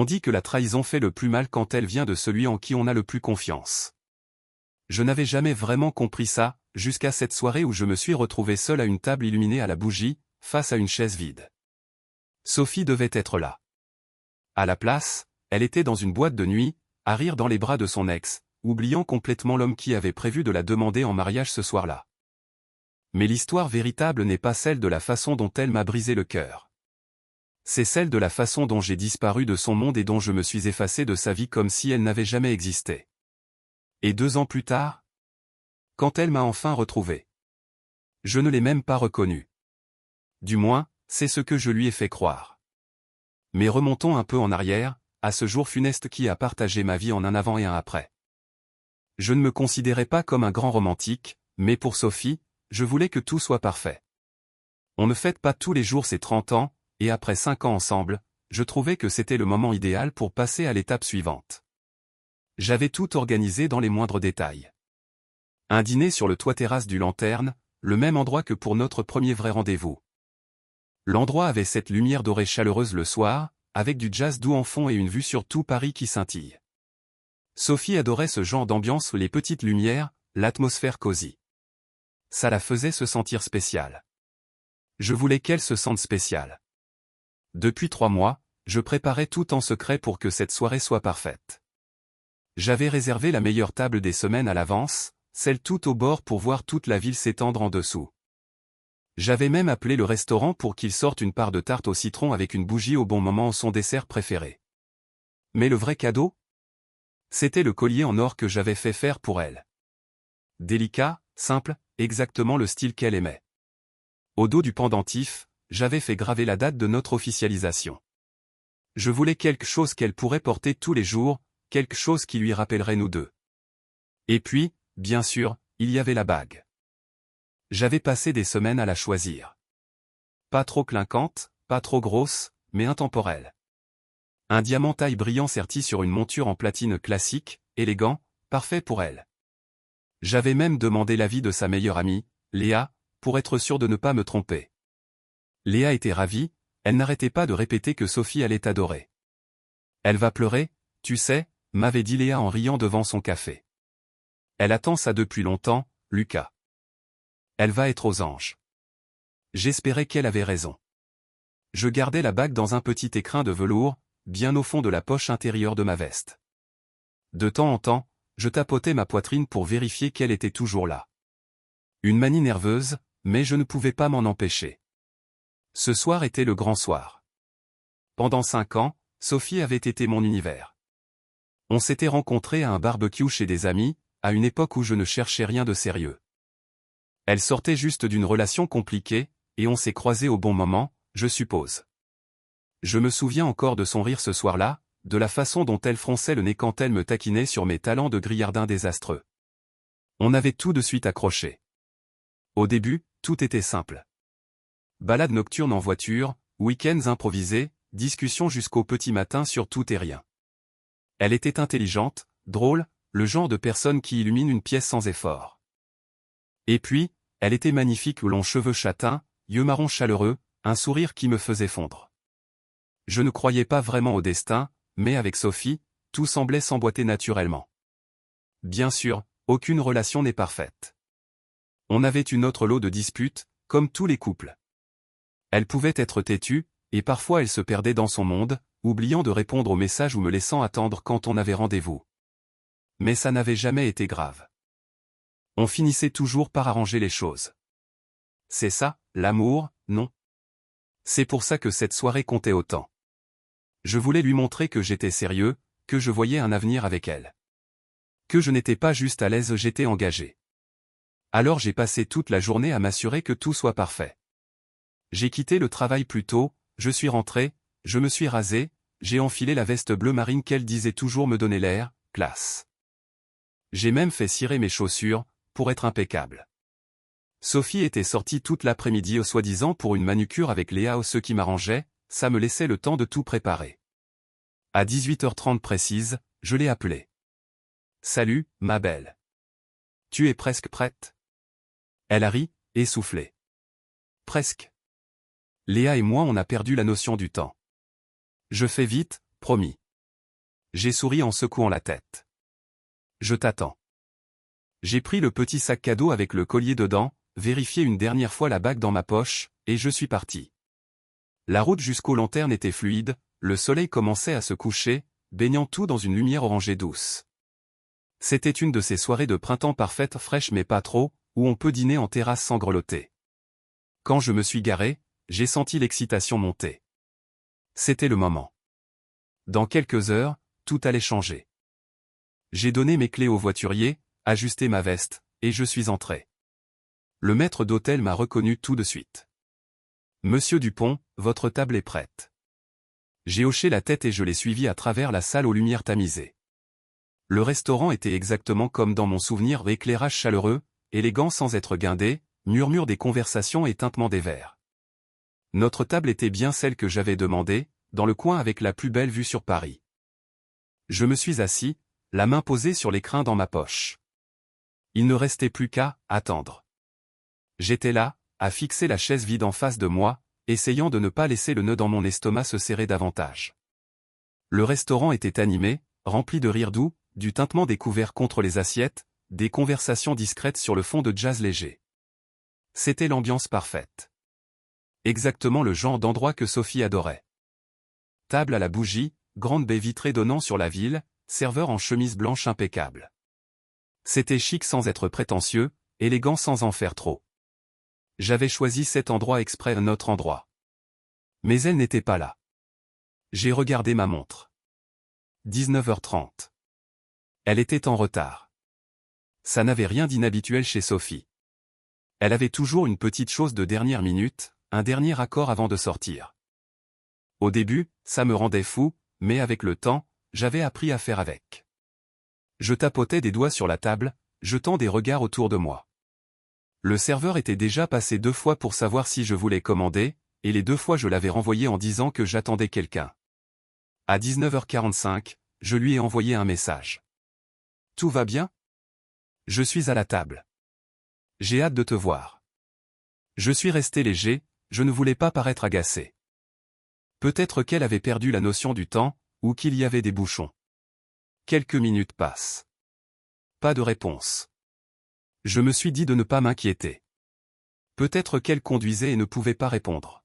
dit que la trahison fait le plus mal quand elle vient de celui en qui on a le plus confiance. Je n'avais jamais vraiment compris ça, jusqu'à cette soirée où je me suis retrouvé seul à une table illuminée à la bougie, face à une chaise vide. Sophie devait être là. À la place, elle était dans une boîte de nuit, à rire dans les bras de son ex, oubliant complètement l'homme qui avait prévu de la demander en mariage ce soir-là. Mais l'histoire véritable n'est pas celle de la façon dont elle m'a brisé le cœur. C'est celle de la façon dont j'ai disparu de son monde et dont je me suis effacé de sa vie comme si elle n'avait jamais existé. Et 2 ans plus tard, quand elle m'a enfin retrouvé, je ne l'ai même pas reconnue. Du moins, c'est ce que je lui ai fait croire. Mais remontons un peu en arrière, à ce jour funeste qui a partagé ma vie en un avant et un après. Je ne me considérais pas comme un grand romantique, mais pour Sophie, je voulais que tout soit parfait. On ne fête pas tous les jours ses 30 ans, et après 5 ans ensemble, je trouvais que c'était le moment idéal pour passer à l'étape suivante. J'avais tout organisé dans les moindres détails. Un dîner sur le toit-terrasse du Lanterne, le même endroit que pour notre premier vrai rendez-vous. L'endroit avait cette lumière dorée chaleureuse le soir, avec du jazz doux en fond et une vue sur tout Paris qui scintille. Sophie adorait ce genre d'ambiance, les petites lumières, l'atmosphère cosy. Ça la faisait se sentir spéciale. Je voulais qu'elle se sente spéciale. Depuis 3 mois, je préparais tout en secret pour que cette soirée soit parfaite. J'avais réservé la meilleure table des semaines à l'avance, celle tout au bord pour voir toute la ville s'étendre en dessous. J'avais même appelé le restaurant pour qu'il sorte une part de tarte au citron avec une bougie au bon moment, son dessert préféré. Mais le vrai cadeau? C'était le collier en or que j'avais fait faire pour elle. Délicat, simple, exactement le style qu'elle aimait. Au dos du pendentif, j'avais fait graver la date de notre officialisation. Je voulais quelque chose qu'elle pourrait porter tous les jours, quelque chose qui lui rappellerait nous deux. Et puis, bien sûr, il y avait la bague. J'avais passé des semaines à la choisir. Pas trop clinquante, pas trop grosse, mais intemporelle. Un diamant taille brillant serti sur une monture en platine classique, élégant, parfait pour elle. J'avais même demandé l'avis de sa meilleure amie, Léa, pour être sûr de ne pas me tromper. Léa était ravie, elle n'arrêtait pas de répéter que Sophie allait adorer. Elle va pleurer, tu sais, m'avait dit Léa en riant devant son café. Elle attend ça depuis longtemps, Lucas. Elle va être aux anges. J'espérais qu'elle avait raison. Je gardais la bague dans un petit écrin de velours, bien au fond de la poche intérieure de ma veste. De temps en temps, je tapotais ma poitrine pour vérifier qu'elle était toujours là. Une manie nerveuse, mais je ne pouvais pas m'en empêcher. Ce soir était le grand soir. Pendant 5 ans, Sophie avait été mon univers. On s'était rencontrés à un barbecue chez des amis, à une époque où je ne cherchais rien de sérieux. Elle sortait juste d'une relation compliquée, et on s'est croisés au bon moment, je suppose. Je me souviens encore de son rire ce soir-là, de la façon dont elle fronçait le nez quand elle me taquinait sur mes talents de grillardin désastreux. On avait tout de suite accroché. Au début, tout était simple. Balade nocturne en voiture, week-ends improvisés, discussions jusqu'au petit matin sur tout et rien. Elle était intelligente, drôle, le genre de personne qui illumine une pièce sans effort. Et puis, elle était magnifique, aux longs cheveux châtains, yeux marrons chaleureux, un sourire qui me faisait fondre. Je ne croyais pas vraiment au destin, mais avec Sophie, tout semblait s'emboîter naturellement. Bien sûr, aucune relation n'est parfaite. On avait une autre lot de disputes, comme tous les couples. Elle pouvait être têtue, et parfois elle se perdait dans son monde, oubliant de répondre aux messages ou me laissant attendre quand on avait rendez-vous. Mais ça n'avait jamais été grave. On finissait toujours par arranger les choses. C'est ça, l'amour, non? C'est pour ça que cette soirée comptait autant. Je voulais lui montrer que j'étais sérieux, que je voyais un avenir avec elle. Que je n'étais pas juste à l'aise, j'étais engagé. Alors j'ai passé toute la journée à m'assurer que tout soit parfait. J'ai quitté le travail plus tôt, je suis rentré, je me suis rasé, j'ai enfilé la veste bleu marine qu'elle disait toujours me donner l'air, classe. J'ai même fait cirer mes chaussures, pour être impeccable. Sophie était sortie toute l'après-midi au soi-disant pour une manucure avec Léa, ce qui m'arrangeait, ça me laissait le temps de tout préparer. À 18h30 précise, je l'ai appelée. Salut, ma belle. Tu es presque prête? Elle a ri, essoufflée. Presque. Léa et moi on a perdu la notion du temps. Je fais vite, promis. J'ai souri en secouant la tête. Je t'attends. J'ai pris le petit sac cadeau avec le collier dedans, vérifié une dernière fois la bague dans ma poche, et je suis parti. La route jusqu'aux lanternes était fluide, le soleil commençait à se coucher, baignant tout dans une lumière orangée douce. C'était une de ces soirées de printemps parfaites, fraîches mais pas trop, où on peut dîner en terrasse sans grelotter. Quand je me suis garé, j'ai senti l'excitation monter. C'était le moment. Dans quelques heures, tout allait changer. J'ai donné mes clés au voiturier, ajusté ma veste, et je suis entré. Le maître d'hôtel m'a reconnu tout de suite. « Monsieur Dupont, votre table est prête. » J'ai hoché la tête et je l'ai suivi à travers la salle aux lumières tamisées. Le restaurant était exactement comme dans mon souvenir, éclairage chaleureux, élégant sans être guindé, murmure des conversations et tintement des verres. Notre table était bien celle que j'avais demandée, dans le coin avec la plus belle vue sur Paris. Je me suis assis, la main posée sur l'écrin dans ma poche. Il ne restait plus qu'à attendre. J'étais là, à fixer la chaise vide en face de moi, essayant de ne pas laisser le nœud dans mon estomac se serrer davantage. Le restaurant était animé, rempli de rires doux, du tintement des couverts contre les assiettes, des conversations discrètes sur le fond de jazz léger. C'était l'ambiance parfaite. Exactement le genre d'endroit que Sophie adorait. Table à la bougie, grande baie vitrée donnant sur la ville, serveur en chemise blanche impeccable. C'était chic sans être prétentieux, élégant sans en faire trop. J'avais choisi cet endroit exprès un autre endroit. Mais elle n'était pas là. J'ai regardé ma montre. 19h30. Elle était en retard. Ça n'avait rien d'inhabituel chez Sophie. Elle avait toujours une petite chose de dernière minute, un dernier accord avant de sortir. Au début, ça me rendait fou, mais avec le temps, j'avais appris à faire avec. Je tapotais des doigts sur la table, jetant des regards autour de moi. Le serveur était déjà passé 2 fois pour savoir si je voulais commander, et les 2 fois je l'avais renvoyé en disant que j'attendais quelqu'un. À 19h45, je lui ai envoyé un message. « Tout va bien ? Je suis à la table. J'ai hâte de te voir. » Je suis resté léger, je ne voulais pas paraître agacé. Peut-être qu'elle avait perdu la notion du temps, ou qu'il y avait des bouchons. Quelques minutes passent. Pas de réponse. Je me suis dit de ne pas m'inquiéter. Peut-être qu'elle conduisait et ne pouvait pas répondre.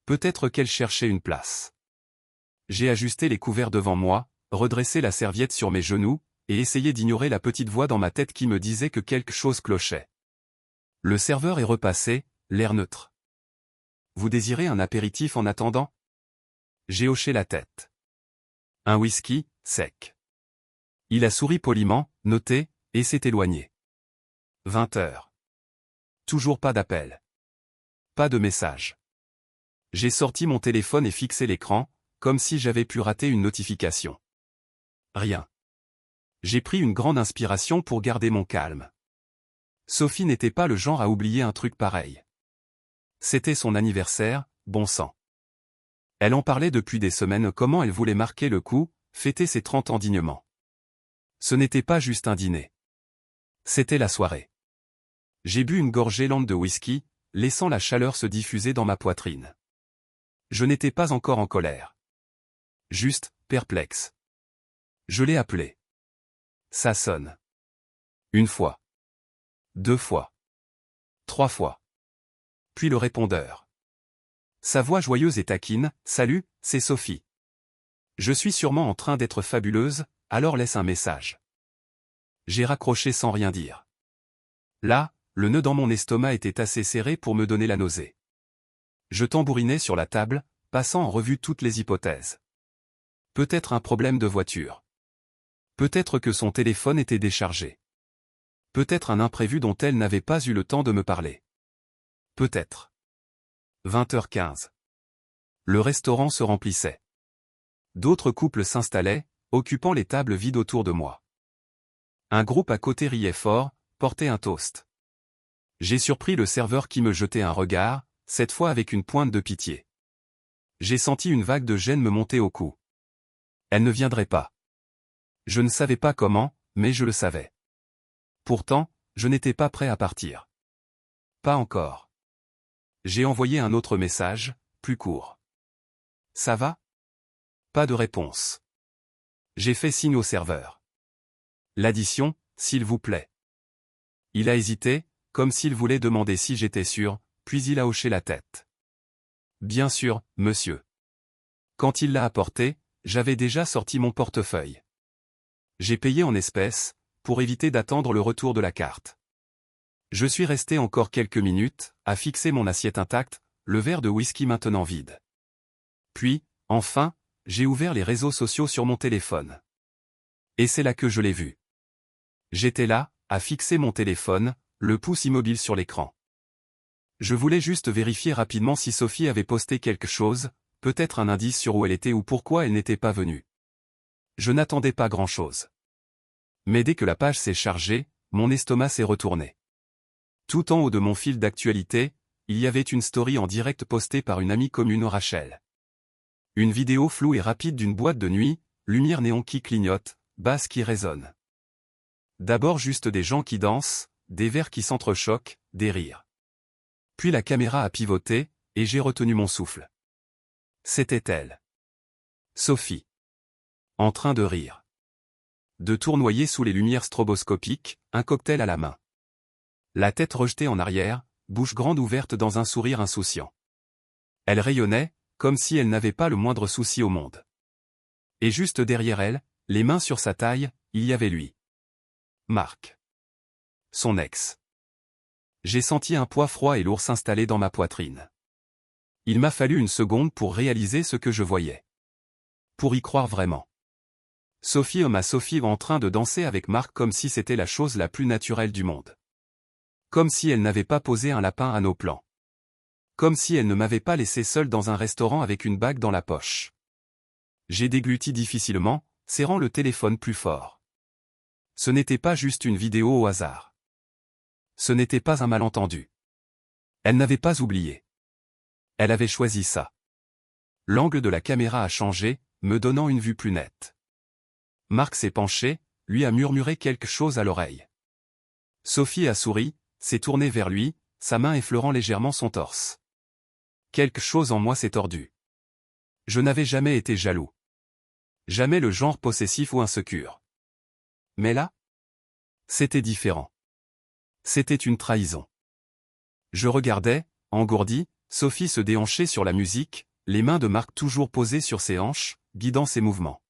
Peut-être qu'elle cherchait une place. J'ai ajusté les couverts devant moi, redressé la serviette sur mes genoux, et essayé d'ignorer la petite voix dans ma tête qui me disait que quelque chose clochait. Le serveur est repassé, l'air neutre. « Vous désirez un apéritif en attendant ?» J'ai hoché la tête. « Un whisky, sec. » Il a souri poliment, noté, et s'est éloigné. 20h. Toujours pas d'appel. Pas de message. J'ai sorti mon téléphone et fixé l'écran, comme si j'avais pu rater une notification. Rien. J'ai pris une grande inspiration pour garder mon calme. Sophie n'était pas le genre à oublier un truc pareil. C'était son anniversaire, bon sang. Elle en parlait depuis des semaines comment elle voulait marquer le coup, fêter ses 30 ans dignement. Ce n'était pas juste un dîner. C'était la soirée. J'ai bu une gorgée lente de whisky, laissant la chaleur se diffuser dans ma poitrine. Je n'étais pas encore en colère. Juste, perplexe. Je l'ai appelé. Ça sonne. 1 fois. 2 fois. 3 fois. Puis le répondeur. Sa voix joyeuse et taquine, « Salut, c'est Sophie. Je suis sûrement en train d'être fabuleuse, alors laisse un message. » J'ai raccroché sans rien dire. Là, le nœud dans mon estomac était assez serré pour me donner la nausée. Je tambourinais sur la table, passant en revue toutes les hypothèses. Peut-être un problème de voiture. Peut-être que son téléphone était déchargé. Peut-être un imprévu dont elle n'avait pas eu le temps de me parler. Peut-être. 20h15. Le restaurant se remplissait. D'autres couples s'installaient, occupant les tables vides autour de moi. Un groupe à côté riait fort, portait un toast. J'ai surpris le serveur qui me jetait un regard, cette fois avec une pointe de pitié. J'ai senti une vague de gêne me monter au cou. Elle ne viendrait pas. Je ne savais pas comment, mais je le savais. Pourtant, je n'étais pas prêt à partir. Pas encore. J'ai envoyé un autre message, plus court. Ça va ? Pas de réponse. J'ai fait signe au serveur. L'addition, s'il vous plaît. Il a hésité, comme s'il voulait demander si j'étais sûr, puis il a hoché la tête. Bien sûr, monsieur. Quand il l'a apporté, j'avais déjà sorti mon portefeuille. J'ai payé en espèces, pour éviter d'attendre le retour de la carte. Je suis resté encore quelques minutes, à fixer mon assiette intacte, le verre de whisky maintenant vide. Puis, enfin, j'ai ouvert les réseaux sociaux sur mon téléphone. Et c'est là que je l'ai vu. J'étais là, à fixer mon téléphone, le pouce immobile sur l'écran. Je voulais juste vérifier rapidement si Sophie avait posté quelque chose, peut-être un indice sur où elle était ou pourquoi elle n'était pas venue. Je n'attendais pas grand-chose. Mais dès que la page s'est chargée, mon estomac s'est retourné. Tout en haut de mon fil d'actualité, il y avait une story en direct postée par une amie commune, Rachel. Une vidéo floue et rapide d'une boîte de nuit, lumière néon qui clignote, basse qui résonne. D'abord juste des gens qui dansent, des verres qui s'entrechoquent, des rires. Puis la caméra a pivoté, et j'ai retenu mon souffle. C'était elle. Sophie. En train de rire. De tournoyer sous les lumières stroboscopiques, un cocktail à la main. La tête rejetée en arrière, bouche grande ouverte dans un sourire insouciant. Elle rayonnait, comme si elle n'avait pas le moindre souci au monde. Et juste derrière elle, les mains sur sa taille, il y avait lui. Marc. Son ex. J'ai senti un poids froid et lourd s'installer dans ma poitrine. Il m'a fallu une seconde pour réaliser ce que je voyais. Pour y croire vraiment. Sophie en train de danser avec Marc comme si c'était la chose la plus naturelle du monde. Comme si elle n'avait pas posé un lapin à nos plans. Comme si elle ne m'avait pas laissé seul dans un restaurant avec une bague dans la poche. J'ai dégluti difficilement, serrant le téléphone plus fort. Ce n'était pas juste une vidéo au hasard. Ce n'était pas un malentendu. Elle n'avait pas oublié. Elle avait choisi ça. L'angle de la caméra a changé, me donnant une vue plus nette. Marc s'est penché, lui a murmuré quelque chose à l'oreille. Sophie a souri, s'est tournée vers lui, sa main effleurant légèrement son torse. Quelque chose en moi s'est tordu. Je n'avais jamais été jaloux. Jamais le genre possessif ou insécure. Mais là, c'était différent. C'était une trahison. Je regardais, engourdi, Sophie se déhancher sur la musique, les mains de Marc toujours posées sur ses hanches, guidant ses mouvements.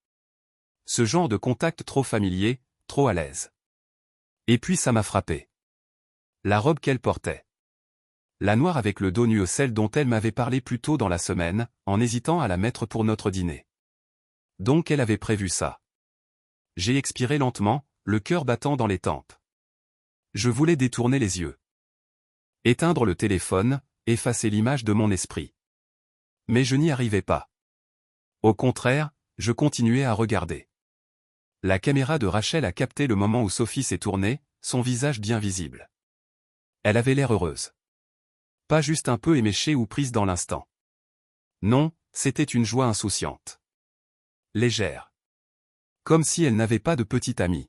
Ce genre de contact trop familier, trop à l'aise. Et puis ça m'a frappé. La robe qu'elle portait. La noire avec le dos nu, celle dont elle m'avait parlé plus tôt dans la semaine, en hésitant à la mettre pour notre dîner. Donc elle avait prévu ça. J'ai expiré lentement, le cœur battant dans les tempes. Je voulais détourner les yeux. Éteindre le téléphone, effacer l'image de mon esprit. Mais je n'y arrivais pas. Au contraire, je continuais à regarder. La caméra de Rachel a capté le moment où Sophie s'est tournée, son visage bien visible. Elle avait l'air heureuse. Pas juste un peu éméchée ou prise dans l'instant. Non, c'était une joie insouciante. Légère. Comme si elle n'avait pas de petite amie.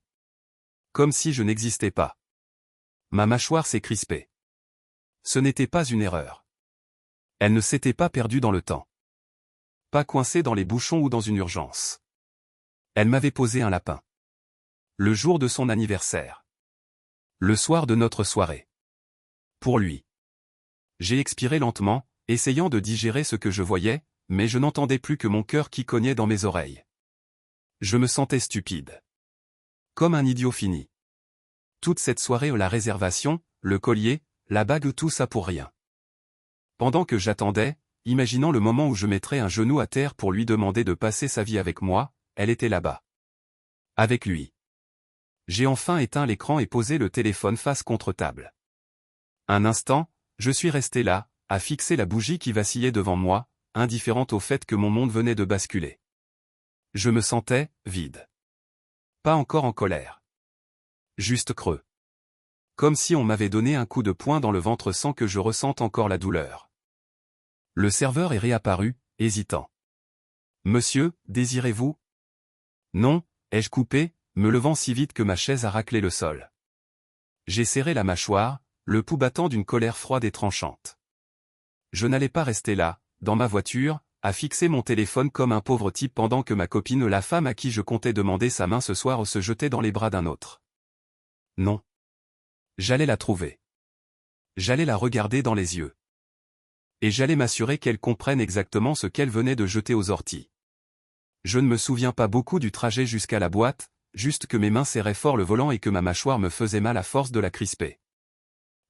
Comme si je n'existais pas. Ma mâchoire s'est crispée. Ce n'était pas une erreur. Elle ne s'était pas perdue dans le temps. Pas coincée dans les bouchons ou dans une urgence. Elle m'avait posé un lapin. Le jour de son anniversaire. Le soir de notre soirée. Pour lui. J'ai expiré lentement, essayant de digérer ce que je voyais, mais je n'entendais plus que mon cœur qui cognait dans mes oreilles. Je me sentais stupide. Comme un idiot fini. Toute cette soirée, la réservation, le collier, la bague, tout ça pour rien. Pendant que j'attendais, imaginant le moment où je mettrais un genou à terre pour lui demander de passer sa vie avec moi, elle était là-bas. Avec lui. J'ai enfin éteint l'écran et posé le téléphone face contre table. Un instant, je suis resté là, à fixer la bougie qui vacillait devant moi, indifférente au fait que mon monde venait de basculer. Je me sentais vide. Pas encore en colère. Juste creux. Comme si on m'avait donné un coup de poing dans le ventre sans que je ressente encore la douleur. Le serveur est réapparu, hésitant. « Monsieur, désirez-vous » ? « Non » ai-je coupé, me levant si vite que ma chaise a raclé le sol. J'ai serré la mâchoire, le pouls battant d'une colère froide et tranchante. Je n'allais pas rester là, dans ma voiture, à fixer mon téléphone comme un pauvre type pendant que ma copine, la femme à qui je comptais demander sa main ce soir, se jetait dans les bras d'un autre. Non. J'allais la trouver. J'allais la regarder dans les yeux. Et j'allais m'assurer qu'elle comprenne exactement ce qu'elle venait de jeter aux orties. Je ne me souviens pas beaucoup du trajet jusqu'à la boîte, juste que mes mains serraient fort le volant et que ma mâchoire me faisait mal à force de la crisper.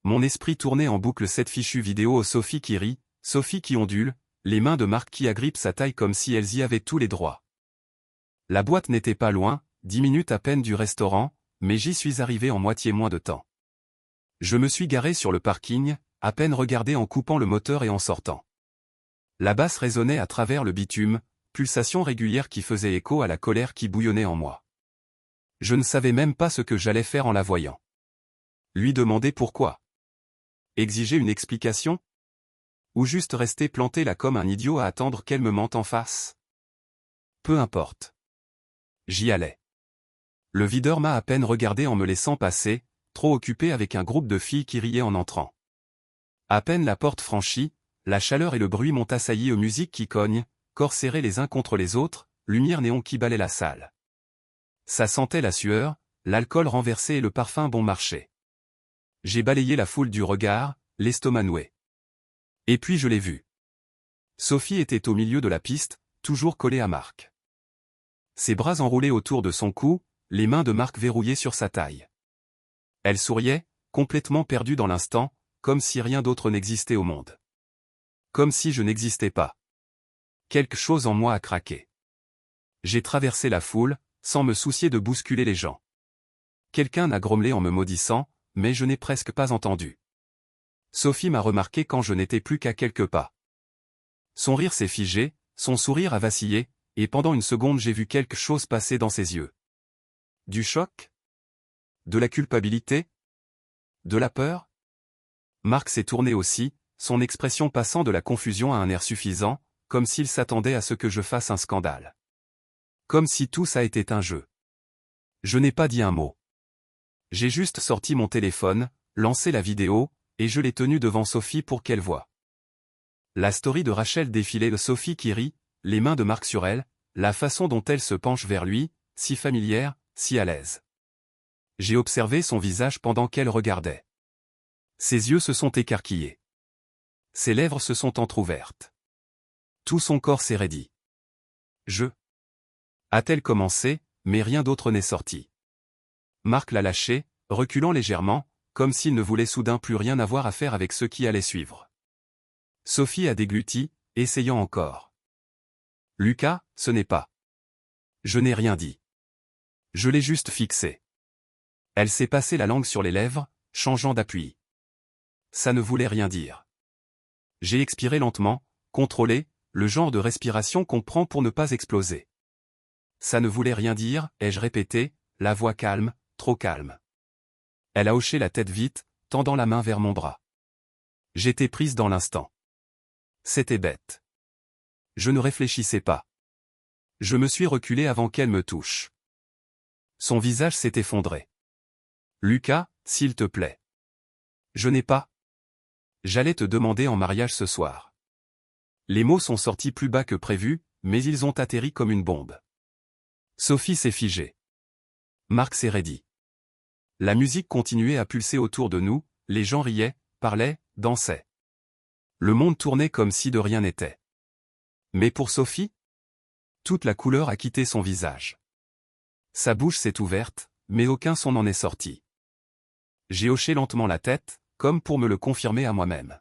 Mon esprit tournait en boucle cette fichue vidéo, Sophie qui rit, Sophie qui ondule, les mains de Marc qui agrippent sa taille comme si elles y avaient tous les droits. La boîte n'était pas loin, 10 minutes à peine du restaurant, mais j'y suis arrivé en moitié moins de temps. Je me suis garé sur le parking, à peine regardé en coupant le moteur et en sortant. La basse résonnait à travers le bitume, pulsation régulière qui faisait écho à la colère qui bouillonnait en moi. Je ne savais même pas ce que j'allais faire en la voyant. Lui demander pourquoi. Exiger une explication? Ou juste rester planté là comme un idiot à attendre qu'elle me mente en face? Peu importe. J'y allais. Le videur m'a à peine regardé en me laissant passer, trop occupé avec un groupe de filles qui riaient en entrant. À peine la porte franchie, la chaleur et le bruit m'ont assailli aux musiques qui cognent, corps serrés les uns contre les autres, lumière néon qui balait la salle. Ça sentait la sueur, l'alcool renversé et le parfum bon marché. J'ai balayé la foule du regard, l'estomac noué. Et puis je l'ai vue. Sophie était au milieu de la piste, toujours collée à Marc. Ses bras enroulés autour de son cou, les mains de Marc verrouillées sur sa taille. Elle souriait, complètement perdue dans l'instant, comme si rien d'autre n'existait au monde. Comme si je n'existais pas. Quelque chose en moi a craqué. J'ai traversé la foule, sans me soucier de bousculer les gens. Quelqu'un a grommelé en me maudissant, mais je n'ai presque pas entendu. Sophie m'a remarqué quand je n'étais plus qu'à quelques pas. Son rire s'est figé, son sourire a vacillé, et pendant une seconde j'ai vu quelque chose passer dans ses yeux. Du choc? De la culpabilité? De la peur? Marc s'est tourné aussi, son expression passant de la confusion à un air suffisant, comme s'il s'attendait à ce que je fasse un scandale. Comme si tout ça était un jeu. Je n'ai pas dit un mot. J'ai juste sorti mon téléphone, lancé la vidéo, et je l'ai tenue devant Sophie pour qu'elle voie. La story de Rachel défilait de Sophie qui rit, les mains de Marc sur elle, la façon dont elle se penche vers lui, si familière, si à l'aise. J'ai observé son visage pendant qu'elle regardait. Ses yeux se sont écarquillés. Ses lèvres se sont entr'ouvertes. Tout son corps s'est raidi. A-t-elle commencé, mais rien d'autre n'est sorti. Marc l'a lâché, reculant légèrement, comme s'il ne voulait soudain plus rien avoir à faire avec ceux qui allaient suivre. Sophie a dégluti, essayant encore. Lucas, ce n'est pas. Je n'ai rien dit. Je l'ai juste fixé. Elle s'est passé la langue sur les lèvres, changeant d'appui. Ça ne voulait rien dire. J'ai expiré lentement, contrôlé, le genre de respiration qu'on prend pour ne pas exploser. Ça ne voulait rien dire, ai-je répété, la voix calme, trop calme. Elle a hoché la tête vite, tendant la main vers mon bras. J'étais prise dans l'instant. C'était bête. Je ne réfléchissais pas. Je me suis reculé avant qu'elle me touche. Son visage s'est effondré. Lucas, s'il te plaît. Je n'ai pas. J'allais te demander en mariage ce soir. Les mots sont sortis plus bas que prévu, mais ils ont atterri comme une bombe. Sophie s'est figée. Marc s'est raidi. La musique continuait à pulser autour de nous, les gens riaient, parlaient, dansaient. Le monde tournait comme si de rien n'était. Mais pour Sophie? Toute la couleur a quitté son visage. Sa bouche s'est ouverte, mais aucun son n'en est sorti. J'ai hoché lentement la tête, comme pour me le confirmer à moi-même.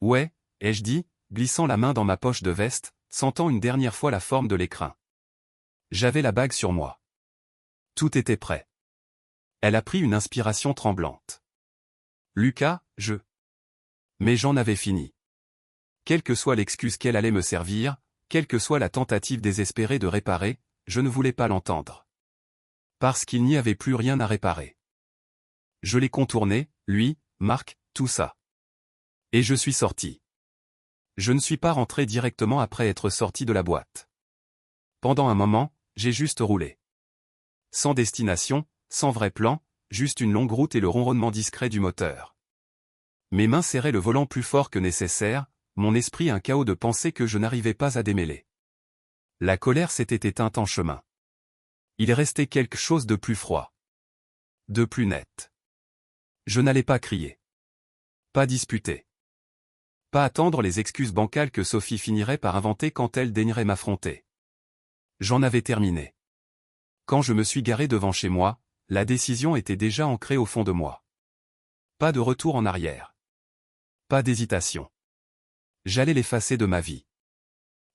Ouais, ai-je dit, glissant la main dans ma poche de veste, sentant une dernière fois la forme de l'écrin. J'avais la bague sur moi. Tout était prêt. Elle a pris une inspiration tremblante. Lucas, Mais j'en avais fini. Quelle que soit l'excuse qu'elle allait me servir, quelle que soit la tentative désespérée de réparer, je ne voulais pas l'entendre. Parce qu'il n'y avait plus rien à réparer. Je l'ai contourné, lui, Marc, tout ça. Et je suis sorti. Je ne suis pas rentré directement après être sorti de la boîte. Pendant un moment, j'ai juste roulé. Sans destination, sans vrai plan, juste une longue route et le ronronnement discret du moteur. Mes mains serraient le volant plus fort que nécessaire, mon esprit un chaos de pensées que je n'arrivais pas à démêler. La colère s'était éteinte en chemin. Il restait quelque chose de plus froid. De plus net. Je n'allais pas crier. Pas disputer. Pas attendre les excuses bancales que Sophie finirait par inventer quand elle daignerait m'affronter. J'en avais terminé. Quand je me suis garé devant chez moi, la décision était déjà ancrée au fond de moi. Pas de retour en arrière. Pas d'hésitation. J'allais l'effacer de ma vie.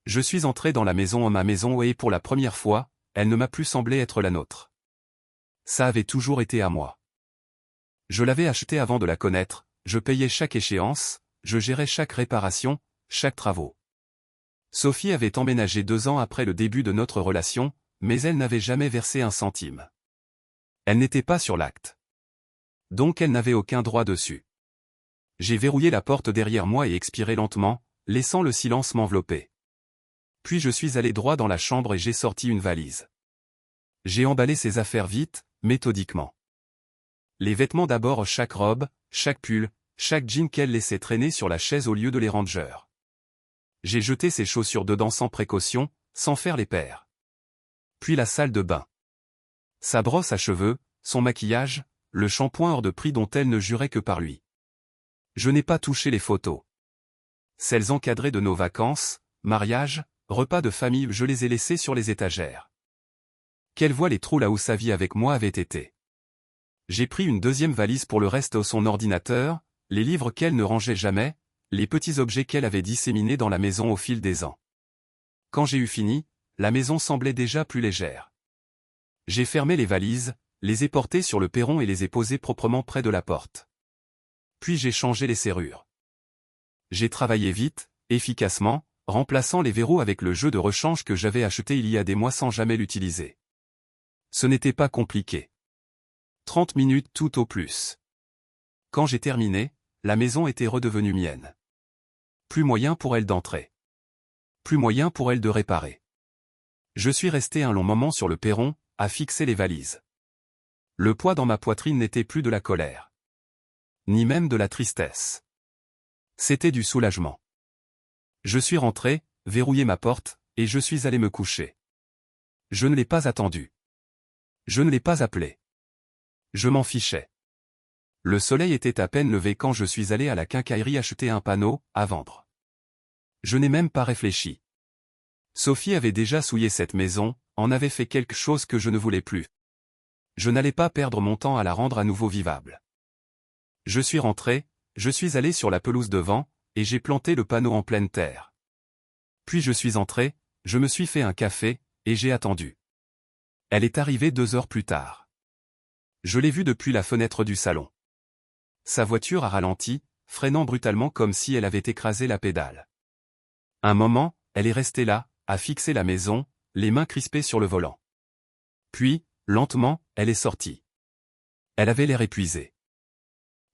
Je suis entré dans la maison en ma maison et pour la première fois, elle ne m'a plus semblé être la nôtre. Ça avait toujours été à moi. Je l'avais achetée avant de la connaître, je payais chaque échéance, je gérais chaque réparation, chaque travaux. Sophie avait emménagé 2 ans après le début de notre relation, mais elle n'avait jamais versé un centime. Elle n'était pas sur l'acte. Donc elle n'avait aucun droit dessus. J'ai verrouillé la porte derrière moi et expiré lentement, laissant le silence m'envelopper. Puis je suis allé droit dans la chambre et j'ai sorti une valise. J'ai emballé ses affaires vite, méthodiquement. Les vêtements d'abord, chaque robe, chaque pull, chaque jean qu'elle laissait traîner sur la chaise au lieu de les ranger. J'ai jeté ses chaussures dedans sans précaution, sans faire les paires. Puis la salle de bain. Sa brosse à cheveux, son maquillage, le shampoing hors de prix dont elle ne jurait que par lui. Je n'ai pas touché les photos. Celles encadrées de nos vacances, mariages, repas de famille, je les ai laissées sur les étagères. Qu'elle voit les trous là où sa vie avec moi avait été. J'ai pris une deuxième valise pour le reste, son ordinateur, les livres qu'elle ne rangeait jamais, les petits objets qu'elle avait disséminés dans la maison au fil des ans. Quand j'ai eu fini, la maison semblait déjà plus légère. J'ai fermé les valises, les ai portées sur le perron et les ai posées proprement près de la porte. Puis j'ai changé les serrures. J'ai travaillé vite, efficacement, remplaçant les verrous avec le jeu de rechange que j'avais acheté il y a des mois sans jamais l'utiliser. Ce n'était pas compliqué. 30 minutes tout au plus. Quand j'ai terminé, la maison était redevenue mienne. Plus moyen pour elle d'entrer. Plus moyen pour elle de réparer. Je suis resté un long moment sur le perron, à fixer les valises. Le poids dans ma poitrine n'était plus de la colère. Ni même de la tristesse. C'était du soulagement. Je suis rentré, verrouillé ma porte, et je suis allé me coucher. Je ne l'ai pas attendu. Je ne l'ai pas appelé. Je m'en fichais. Le soleil était à peine levé quand je suis allé à la quincaillerie acheter un panneau, à vendre. Je n'ai même pas réfléchi. Sophie avait déjà souillé cette maison, en avait fait quelque chose que je ne voulais plus. Je n'allais pas perdre mon temps à la rendre à nouveau vivable. Je suis rentré, je suis allé sur la pelouse devant, et j'ai planté le panneau en pleine terre. Puis je suis entré, je me suis fait un café, et j'ai attendu. Elle est arrivée 2 heures plus tard. Je l'ai vue depuis la fenêtre du salon. Sa voiture a ralenti, freinant brutalement comme si elle avait écrasé la pédale. Un moment, elle est restée là, à fixer la maison, les mains crispées sur le volant. Puis, lentement, elle est sortie. Elle avait l'air épuisée.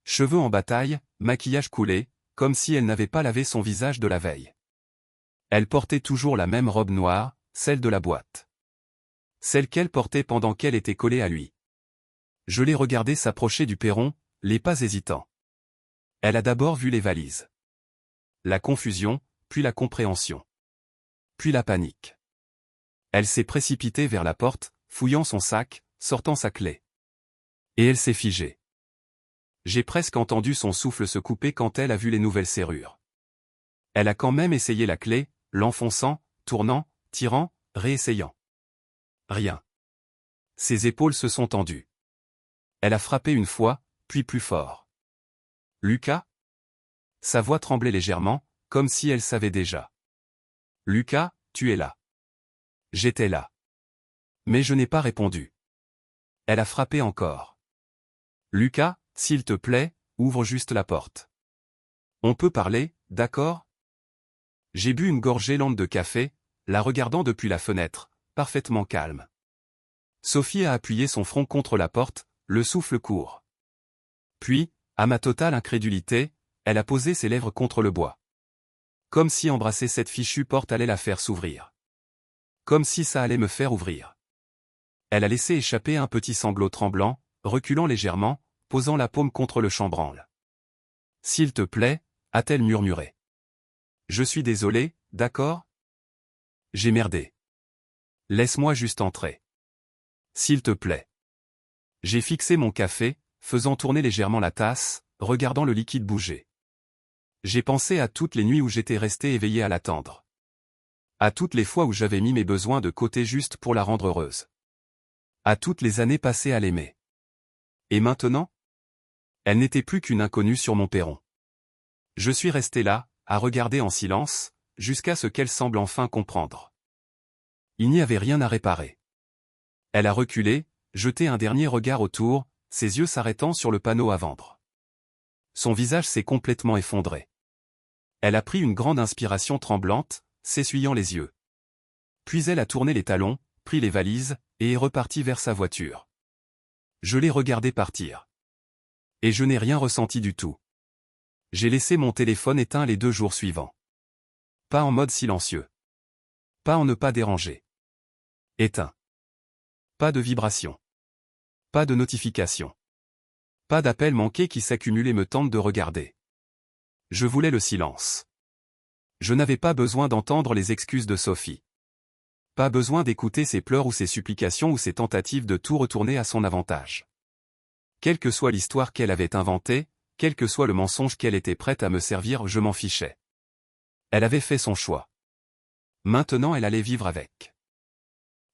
Cheveux en bataille, maquillage coulé, comme si elle n'avait pas lavé son visage de la veille. Elle portait toujours la même robe noire, celle de la boîte. Celle qu'elle portait pendant qu'elle était collée à lui. Je l'ai regardée s'approcher du perron, les pas hésitants. Elle a d'abord vu les valises. La confusion, puis la compréhension. Puis la panique. Elle s'est précipitée vers la porte, fouillant son sac, sortant sa clé. Et elle s'est figée. J'ai presque entendu son souffle se couper quand elle a vu les nouvelles serrures. Elle a quand même essayé la clé, l'enfonçant, tournant, tirant, réessayant. Rien. Ses épaules se sont tendues. Elle a frappé une fois, puis plus fort. Lucas? Sa voix tremblait légèrement, comme si elle savait déjà. Lucas, tu es là. J'étais là. Mais je n'ai pas répondu. Elle a frappé encore. Lucas, s'il te plaît, ouvre juste la porte. On peut parler, d'accord? J'ai bu une gorgée lente de café, la regardant depuis la fenêtre, parfaitement calme. Sophie a appuyé son front contre la porte, le souffle court. Puis, à ma totale incrédulité, elle a posé ses lèvres contre le bois. Comme si embrasser cette fichue porte allait la faire s'ouvrir. Comme si ça allait me faire ouvrir. Elle a laissé échapper un petit sanglot tremblant, reculant légèrement, posant la paume contre le chambranle. S'il te plaît, a-t-elle murmuré. Je suis désolé, d'accord? J'ai merdé. Laisse-moi juste entrer. S'il te plaît. J'ai fixé mon café, faisant tourner légèrement la tasse, regardant le liquide bouger. J'ai pensé à toutes les nuits où j'étais resté éveillé à l'attendre. À toutes les fois où j'avais mis mes besoins de côté juste pour la rendre heureuse. À toutes les années passées à l'aimer. Et maintenant? Elle n'était plus qu'une inconnue sur mon perron. Je suis resté là, à regarder en silence, jusqu'à ce qu'elle semble enfin comprendre. Il n'y avait rien à réparer. Elle a reculé, jeté un dernier regard autour, ses yeux s'arrêtant sur le panneau à vendre. Son visage s'est complètement effondré. Elle a pris une grande inspiration tremblante, s'essuyant les yeux. Puis elle a tourné les talons, pris les valises, et est repartie vers sa voiture. Je l'ai regardée partir. Et je n'ai rien ressenti du tout. J'ai laissé mon téléphone éteint les 2 jours suivants. Pas en mode silencieux. Pas en ne pas déranger. Éteint. Pas de vibration. Pas de notification. Pas d'appel manqué qui s'accumule et me tente de regarder. Je voulais le silence. Je n'avais pas besoin d'entendre les excuses de Sophie. Pas besoin d'écouter ses pleurs ou ses supplications ou ses tentatives de tout retourner à son avantage. Quelle que soit l'histoire qu'elle avait inventée, quel que soit le mensonge qu'elle était prête à me servir, je m'en fichais. Elle avait fait son choix. Maintenant elle allait vivre avec.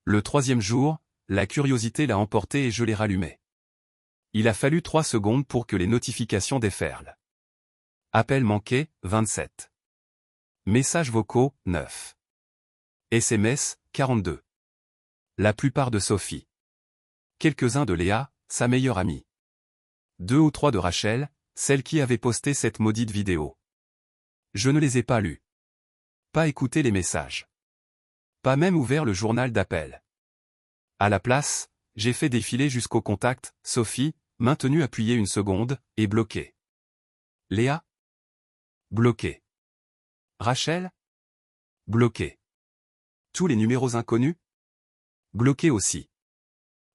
Le 3e jour, la curiosité l'a emporté et je l'ai rallumé. Il a fallu 3 secondes pour que les notifications déferlent. Appel manqué, 27. Messages vocaux, 9. SMS, 42. La plupart de Sophie. Quelques-uns de Léa, sa meilleure amie. 2 ou 3 de Rachel, celle qui avait posté cette maudite vidéo. Je ne les ai pas lus. Pas écouté les messages. Pas même ouvert le journal d'appel. À la place, j'ai fait défiler jusqu'au contact, Sophie, maintenu appuyé 1 seconde, et bloqué. Léa? Bloqué. Rachel? Bloqué. Tous les numéros inconnus? Bloqués aussi.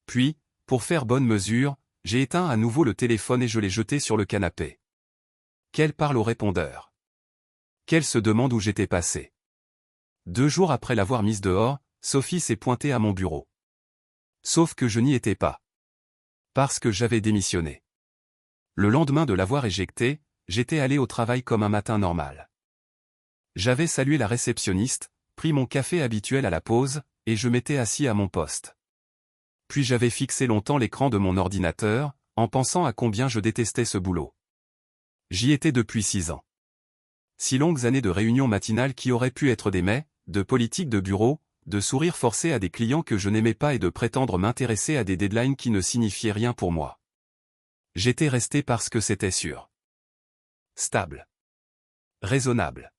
Puis, pour faire bonne mesure, j'ai éteint à nouveau le téléphone et je l'ai jeté sur le canapé. Qu'elle parle au répondeur. Qu'elle se demande où j'étais passé. 2 jours après l'avoir mise dehors, Sophie s'est pointée à mon bureau. Sauf que je n'y étais pas. Parce que j'avais démissionné. Le lendemain de l'avoir éjectée, j'étais allé au travail comme un matin normal. J'avais salué la réceptionniste, pris mon café habituel à la pause, et je m'étais assis à mon poste. Puis j'avais fixé longtemps l'écran de mon ordinateur, en pensant à combien je détestais ce boulot. J'y étais depuis 6 ans. 6 longues années de réunions matinales qui auraient pu être des mets, de politique de bureau, de sourires forcés à des clients que je n'aimais pas et de prétendre m'intéresser à des deadlines qui ne signifiaient rien pour moi. J'étais resté parce que c'était sûr. Stable. Raisonnable.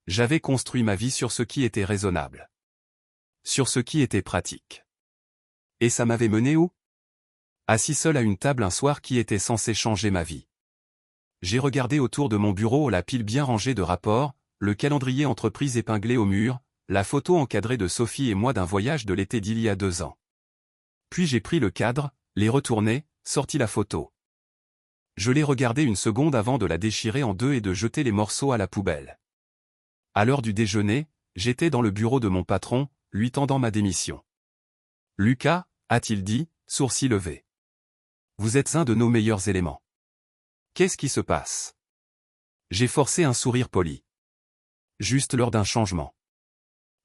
J'avais construit ma vie sur ce qui était raisonnable. Sur ce qui était pratique. Et ça m'avait mené où? Assis seul à une table un soir qui était censé changer ma vie. J'ai regardé autour de mon bureau la pile bien rangée de rapports, le calendrier entreprise épinglé au mur, la photo encadrée de Sophie et moi d'un voyage de l'été d'il y a 2 ans. Puis j'ai pris le cadre, l'ai retourné, sorti la photo. Je l'ai regardée 1 seconde avant de la déchirer en 2 et de jeter les morceaux à la poubelle. À l'heure du déjeuner, j'étais dans le bureau de mon patron, lui tendant ma démission. « Lucas » a-t-il dit, sourcils levés. « Vous êtes un de nos meilleurs éléments. Qu'est-ce qui se passe ?» J'ai forcé un sourire poli. Juste lors d'un changement.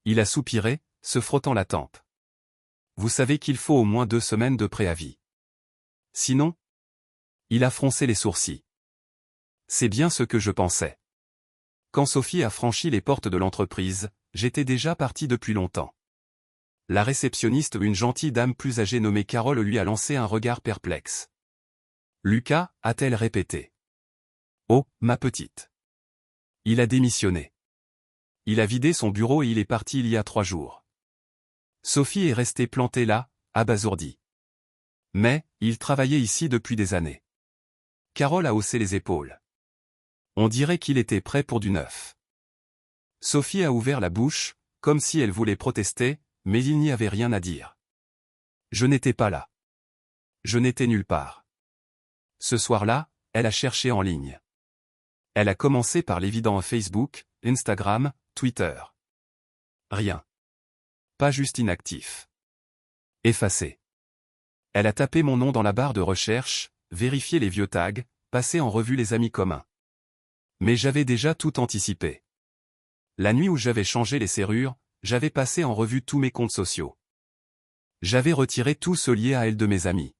Il a soupiré, se frottant la tempe. « Vous savez qu'il faut au moins 2 semaines de préavis. Sinon ?» Il a froncé les sourcils. C'est bien ce que je pensais. Quand Sophie a franchi les portes de l'entreprise, j'étais déjà parti depuis longtemps. La réceptionniste, une gentille dame plus âgée nommée Carole, lui a lancé un regard perplexe. « Lucas » a-t-elle répété. « Oh, ma petite. » Il a démissionné. Il a vidé son bureau et il est parti il y a 3 jours. Sophie est restée plantée là, abasourdie. Mais, il travaillait ici depuis des années. Carole a haussé les épaules. On dirait qu'il était prêt pour du neuf. Sophie a ouvert la bouche, comme si elle voulait protester, mais il n'y avait rien à dire. Je n'étais pas là. Je n'étais nulle part. Ce soir-là, elle a cherché en ligne. Elle a commencé par l'évident Facebook, Instagram, Twitter. Rien. Pas juste inactif. Effacé. Elle a tapé mon nom dans la barre de recherche, vérifié les vieux tags, passé en revue les amis communs. Mais j'avais déjà tout anticipé. La nuit où j'avais changé les serrures, j'avais passé en revue tous mes comptes sociaux. J'avais retiré tout ce lié à elle de mes amis.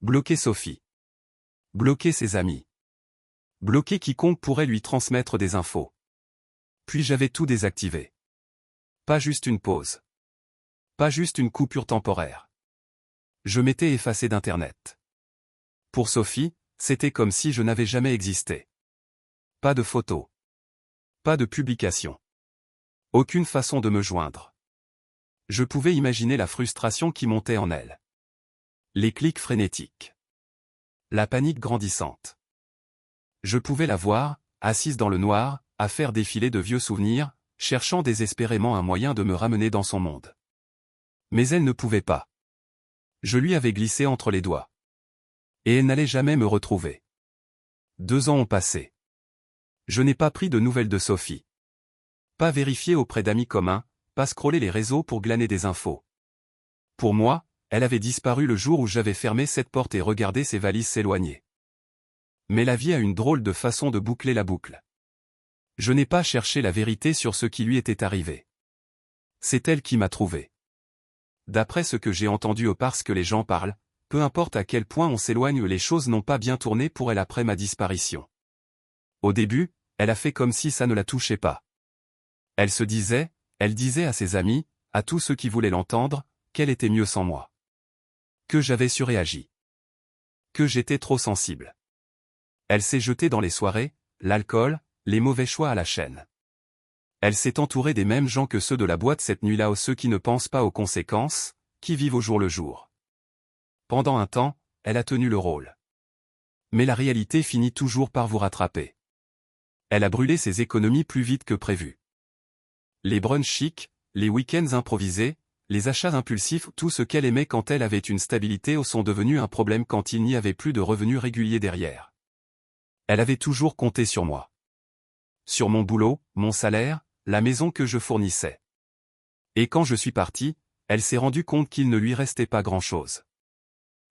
Bloqué Sophie. Bloqué ses amis. Bloqué quiconque pourrait lui transmettre des infos. Puis j'avais tout désactivé. Pas juste une pause. Pas juste une coupure temporaire. Je m'étais effacé d'Internet. Pour Sophie, c'était comme si je n'avais jamais existé. Pas de photos. Pas de publication. Aucune façon de me joindre. Je pouvais imaginer la frustration qui montait en elle. Les clics frénétiques. La panique grandissante. Je pouvais la voir, assise dans le noir, à faire défiler de vieux souvenirs, cherchant désespérément un moyen de me ramener dans son monde. Mais elle ne pouvait pas. Je lui avais glissé entre les doigts. Et elle n'allait jamais me retrouver. 2 ans ont passé. Je n'ai pas pris de nouvelles de Sophie. Pas vérifié auprès d'amis communs, pas scroller les réseaux pour glaner des infos. Pour moi, elle avait disparu le jour où j'avais fermé cette porte et regardé ses valises s'éloigner. Mais la vie a une drôle de façon de boucler la boucle. Je n'ai pas cherché la vérité sur ce qui lui était arrivé. C'est elle qui m'a trouvé. D'après ce que j'ai entendu ou parce que les gens parlent, peu importe à quel point on s'éloigne, les choses n'ont pas bien tourné pour elle après ma disparition. Au début, elle a fait comme si ça ne la touchait pas. Elle disait à ses amis, à tous ceux qui voulaient l'entendre, qu'elle était mieux sans moi. Que j'avais surréagi. Que j'étais trop sensible. Elle s'est jetée dans les soirées, l'alcool, les mauvais choix à la chaîne. Elle s'est entourée des mêmes gens que ceux de la boîte cette nuit-là, ou ceux qui ne pensent pas aux conséquences, qui vivent au jour le jour. Pendant un temps, elle a tenu le rôle. Mais la réalité finit toujours par vous rattraper. Elle a brûlé ses économies plus vite que prévu. Les brunchs chics, les week-ends improvisés, les achats impulsifs, tout ce qu'elle aimait quand elle avait une stabilité sont devenus un problème quand il n'y avait plus de revenus réguliers derrière. Elle avait toujours compté sur moi. Sur mon boulot, mon salaire, la maison que je fournissais. Et quand je suis parti, elle s'est rendue compte qu'il ne lui restait pas grand-chose.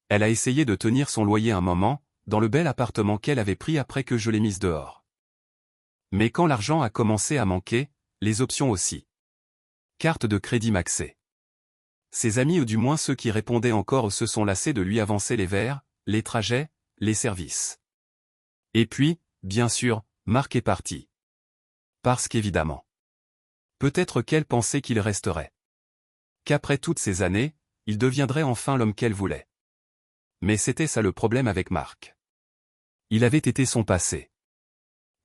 Elle a essayé de tenir son loyer un moment, dans le bel appartement qu'elle avait pris après que je l'ai mise dehors. Mais quand l'argent a commencé à manquer, les options aussi. Carte de crédit maxée. Ses amis, ou du moins ceux qui répondaient encore, se sont lassés de lui avancer les verres, les trajets, les services. Et puis, bien sûr, Marc est parti. Parce qu'évidemment. Peut-être qu'elle pensait qu'il resterait. Qu'après toutes ces années, il deviendrait enfin l'homme qu'elle voulait. Mais c'était ça le problème avec Marc. Il avait été son passé.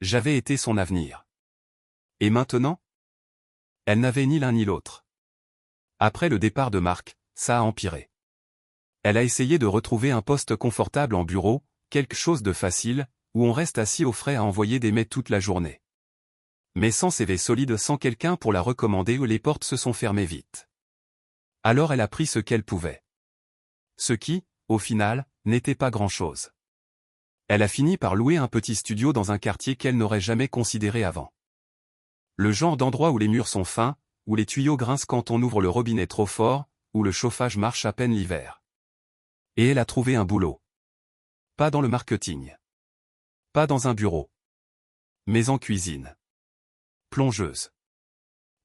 J'avais été son avenir. Et maintenant ? Elle n'avait ni l'un ni l'autre. Après le départ de Marc, ça a empiré. Elle a essayé de retrouver un poste confortable en bureau, quelque chose de facile, où on reste assis au frais à envoyer des mails toute la journée. Mais sans CV solide, sans quelqu'un pour la recommander, où les portes se sont fermées vite. Alors elle a pris ce qu'elle pouvait. Ce qui, au final, n'était pas grand-chose. Elle a fini par louer un petit studio dans un quartier qu'elle n'aurait jamais considéré avant. Le genre d'endroit où les murs sont fins, où les tuyaux grincent quand on ouvre le robinet trop fort, où le chauffage marche à peine l'hiver. Et elle a trouvé un boulot. Pas dans le marketing. Pas dans un bureau. Mais en cuisine. Plongeuse.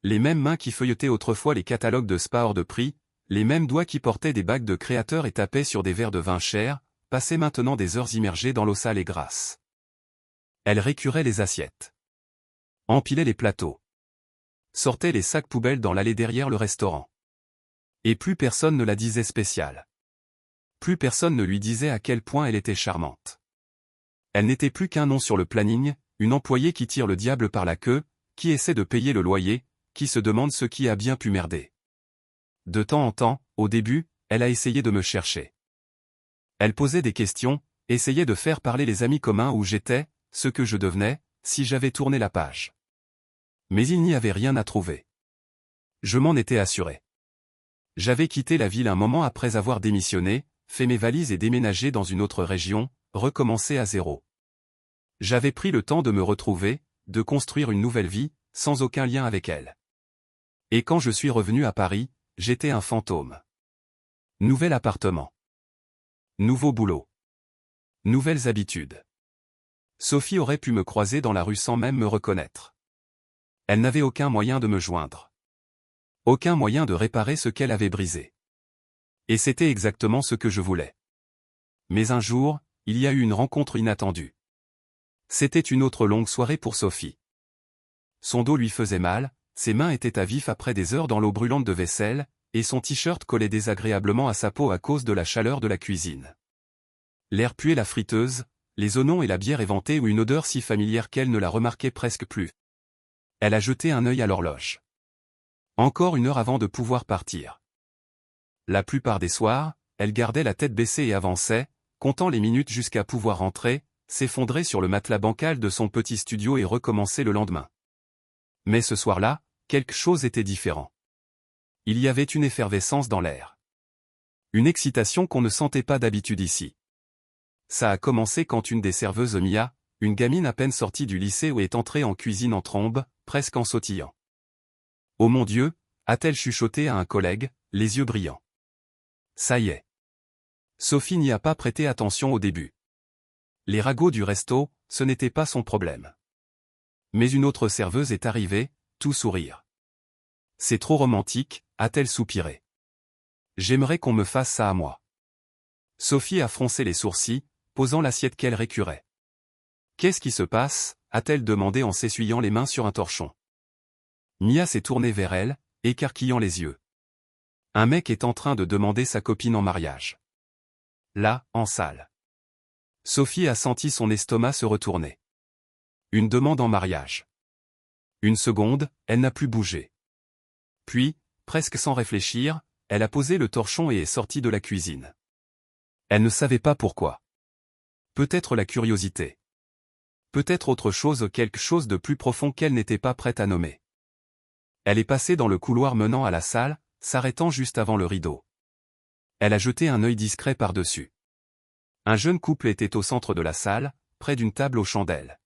Les mêmes mains qui feuilletaient autrefois les catalogues de spa hors de prix, les mêmes doigts qui portaient des bagues de créateurs et tapaient sur des verres de vin cher, passaient maintenant des heures immergées dans l'eau sale et grasse. Elle récurait les assiettes. Empilait les plateaux. Sortait les sacs poubelles dans l'allée derrière le restaurant. Et plus personne ne la disait spéciale. Plus personne ne lui disait à quel point elle était charmante. Elle n'était plus qu'un nom sur le planning, une employée qui tire le diable par la queue, qui essaie de payer le loyer, qui se demande ce qui a bien pu merder. De temps en temps, au début, elle a essayé de me chercher. Elle posait des questions, essayait de faire parler les amis communs où j'étais, ce que je devenais, si j'avais tourné la page. Mais il n'y avait rien à trouver. Je m'en étais assuré. J'avais quitté la ville un moment après avoir démissionné, fait mes valises et déménagé dans une autre région, recommencé à zéro. J'avais pris le temps de me retrouver, de construire une nouvelle vie, sans aucun lien avec elle. Et quand je suis revenu à Paris, j'étais un fantôme. Nouvel appartement. Nouveau boulot. Nouvelles habitudes. Sophie aurait pu me croiser dans la rue sans même me reconnaître. Elle n'avait aucun moyen de me joindre. Aucun moyen de réparer ce qu'elle avait brisé. Et c'était exactement ce que je voulais. Mais un jour, il y a eu une rencontre inattendue. C'était une autre longue soirée pour Sophie. Son dos lui faisait mal, ses mains étaient à vif après des heures dans l'eau brûlante de vaisselle, et son t-shirt collait désagréablement à sa peau à cause de la chaleur de la cuisine. L'air puait la friteuse, les oignons et la bière éventaient ou une odeur si familière qu'elle ne la remarquait presque plus. Elle a jeté un œil à l'horloge. Encore 1 heure avant de pouvoir partir. La plupart des soirs, elle gardait la tête baissée et avançait, comptant les minutes jusqu'à pouvoir rentrer, s'effondrer sur le matelas bancal de son petit studio et recommencer le lendemain. Mais ce soir-là, quelque chose était différent. Il y avait une effervescence dans l'air. Une excitation qu'on ne sentait pas d'habitude ici. Ça a commencé quand une des serveuses Mia, une gamine à peine sortie du lycée est entrée en cuisine en trombe, presque en sautillant. « Oh mon Dieu !» a-t-elle chuchoté à un collègue, les yeux brillants. Ça y est. Sophie n'y a pas prêté attention au début. Les ragots du resto, ce n'était pas son problème. Mais une autre serveuse est arrivée, tout sourire. « C'est trop romantique », a-t-elle soupiré. « J'aimerais qu'on me fasse ça à moi. » Sophie a froncé les sourcils, posant l'assiette qu'elle récurait. « Qu'est-ce qui se passe ?» a-t-elle demandé en s'essuyant les mains sur un torchon. Mia s'est tournée vers elle, écarquillant les yeux. Un mec est en train de demander sa copine en mariage. Là, en salle. Sophie a senti son estomac se retourner. Une demande en mariage. Une seconde, elle n'a plus bougé. Puis, presque sans réfléchir, elle a posé le torchon et est sortie de la cuisine. Elle ne savait pas pourquoi. Peut-être la curiosité. Peut-être autre chose, quelque chose de plus profond qu'elle n'était pas prête à nommer. Elle est passée dans le couloir menant à la salle, s'arrêtant juste avant le rideau. Elle a jeté un œil discret par-dessus. Un jeune couple était au centre de la salle, près d'une table aux chandelles.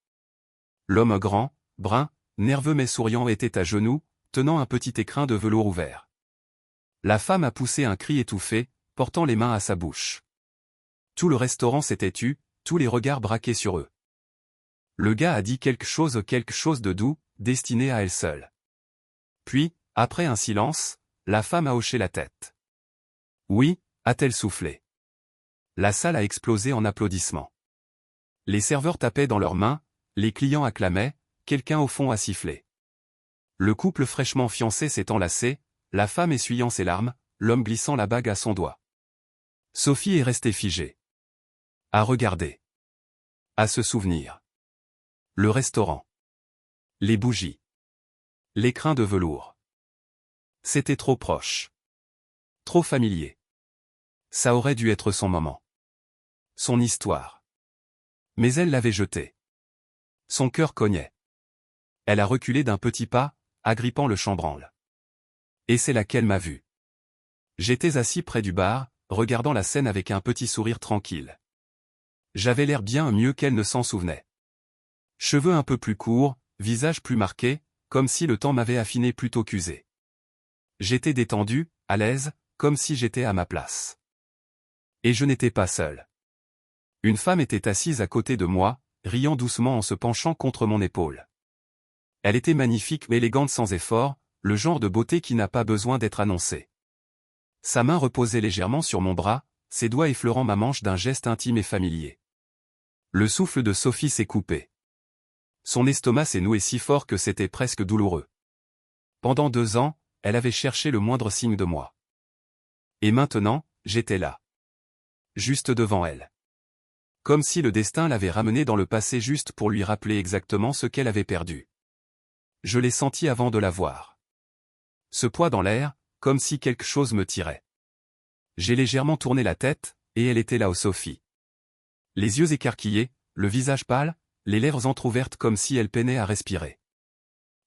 L'homme grand, brun, nerveux mais souriant était à genoux, tenant un petit écrin de velours ouvert. La femme a poussé un cri étouffé, portant les mains à sa bouche. Tout le restaurant s'était tu, tous les regards braqués sur eux. Le gars a dit quelque chose de doux, destiné à elle seule. Puis, après un silence, la femme a hoché la tête. Oui, a-t-elle soufflé. La salle a explosé en applaudissements. Les serveurs tapaient dans leurs mains, les clients acclamaient, quelqu'un au fond a sifflé. Le couple fraîchement fiancé s'est enlacé, la femme essuyant ses larmes, l'homme glissant la bague à son doigt. Sophie est restée figée. À regarder. À se souvenir. Le restaurant. Les bougies. L'écrin de velours. C'était trop proche. Trop familier. Ça aurait dû être son moment. Son histoire. Mais elle l'avait jeté. Son cœur cognait. Elle a reculé d'un petit pas, agrippant le chambranle. Et c'est là qu'elle m'a vu. J'étais assis près du bar, regardant la scène avec un petit sourire tranquille. J'avais l'air bien mieux qu'elle ne s'en souvenait. Cheveux un peu plus courts, visage plus marqué, comme si le temps m'avait affiné plutôt qu'usé. J'étais détendu, à l'aise, comme si j'étais à ma place. Et je n'étais pas seul. Une femme était assise à côté de moi, riant doucement en se penchant contre mon épaule. Elle était magnifique mais élégante sans effort, le genre de beauté qui n'a pas besoin d'être annoncée. Sa main reposait légèrement sur mon bras, ses doigts effleurant ma manche d'un geste intime et familier. Le souffle de Sophie s'est coupé. Son estomac s'est noué si fort que c'était presque douloureux. Pendant 2 ans, elle avait cherché le moindre signe de moi. Et maintenant, j'étais là. Juste devant elle. Comme si le destin l'avait ramenée dans le passé juste pour lui rappeler exactement ce qu'elle avait perdu. Je l'ai senti avant de la voir. Ce poids dans l'air, comme si quelque chose me tirait. J'ai légèrement tourné la tête, et elle était là au Sophie. Les yeux écarquillés, le visage pâle, les lèvres entr'ouvertes comme si elle peinait à respirer.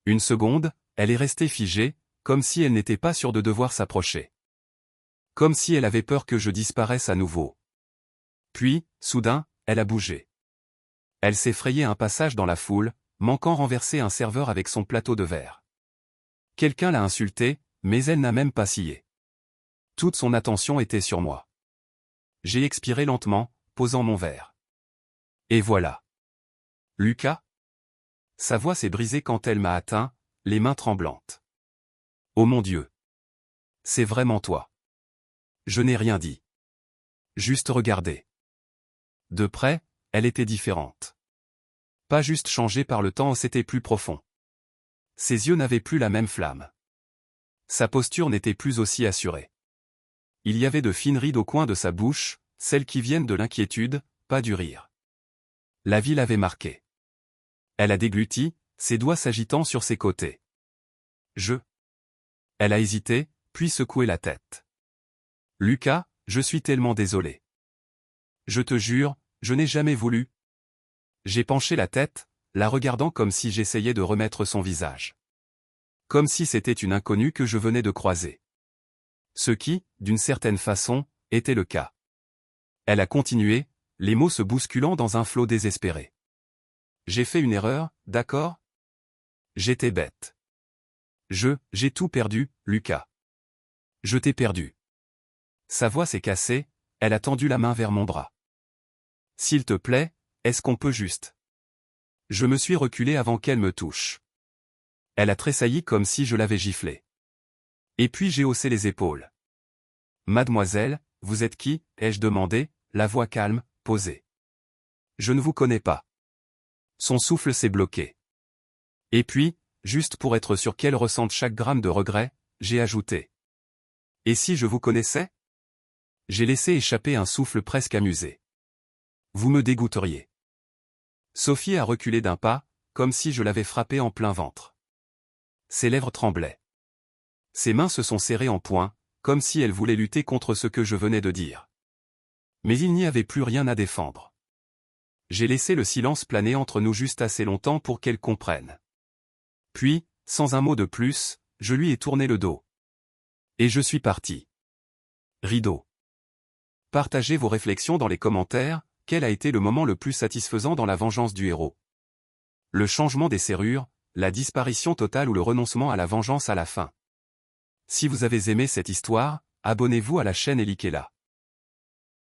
Une seconde, elle est restée figée, comme si elle n'était pas sûre de devoir s'approcher. Comme si elle avait peur que je disparaisse à nouveau. Puis, soudain, elle a bougé. Elle s'est frayé un passage dans la foule, manquant renverser un serveur avec son plateau de verre. Quelqu'un l'a insultée, mais elle n'a même pas scié. Toute son attention était sur moi. J'ai expiré lentement, posant mon verre. Et voilà. Lucas? Sa voix s'est brisée quand elle m'a atteint, les mains tremblantes. Oh mon Dieu. C'est vraiment toi. Je n'ai rien dit. Juste regardé. De près, elle était différente. Pas juste changée par le temps, c'était plus profond. Ses yeux n'avaient plus la même flamme. Sa posture n'était plus aussi assurée. Il y avait de fines rides au coin de sa bouche, celles qui viennent de l'inquiétude, pas du rire. La vie l'avait marquée. Elle a dégluti, ses doigts s'agitant sur ses côtés. Elle a hésité, puis secoué la tête. Lucas, je suis tellement désolé. Je te jure, je n'ai jamais voulu. J'ai penché la tête, la regardant comme si j'essayais de remettre son visage. Comme si c'était une inconnue que je venais de croiser. Ce qui, d'une certaine façon, était le cas. Elle a continué, les mots se bousculant dans un flot désespéré. J'ai fait une erreur, d'accord? J'étais bête. J'ai tout perdu, Lucas. Je t'ai perdu. Sa voix s'est cassée, elle a tendu la main vers mon bras. S'il te plaît, est-ce qu'on peut juste? Je me suis reculé avant qu'elle me touche. Elle a tressailli comme si je l'avais giflée. Et puis j'ai haussé les épaules. Mademoiselle, vous êtes qui? Ai-je demandé, la voix calme, posée. Je ne vous connais pas. Son souffle s'est bloqué. Et puis, juste pour être sûr qu'elle ressente chaque gramme de regret, j'ai ajouté. Et si je vous connaissais? J'ai laissé échapper un souffle presque amusé. Vous me dégoûteriez. Sophie a reculé d'un pas, comme si je l'avais frappée en plein ventre. Ses lèvres tremblaient. Ses mains se sont serrées en poing, comme si elle voulait lutter contre ce que je venais de dire. Mais il n'y avait plus rien à défendre. J'ai laissé le silence planer entre nous juste assez longtemps pour qu'elle comprenne. Puis, sans un mot de plus, je lui ai tourné le dos. Et je suis parti. Rideau. Partagez vos réflexions dans les commentaires, quel a été le moment le plus satisfaisant dans la vengeance du héros? Le changement des serrures, la disparition totale ou le renoncement à la vengeance à la fin? Si vous avez aimé cette histoire, abonnez-vous à la chaîne et likez-la.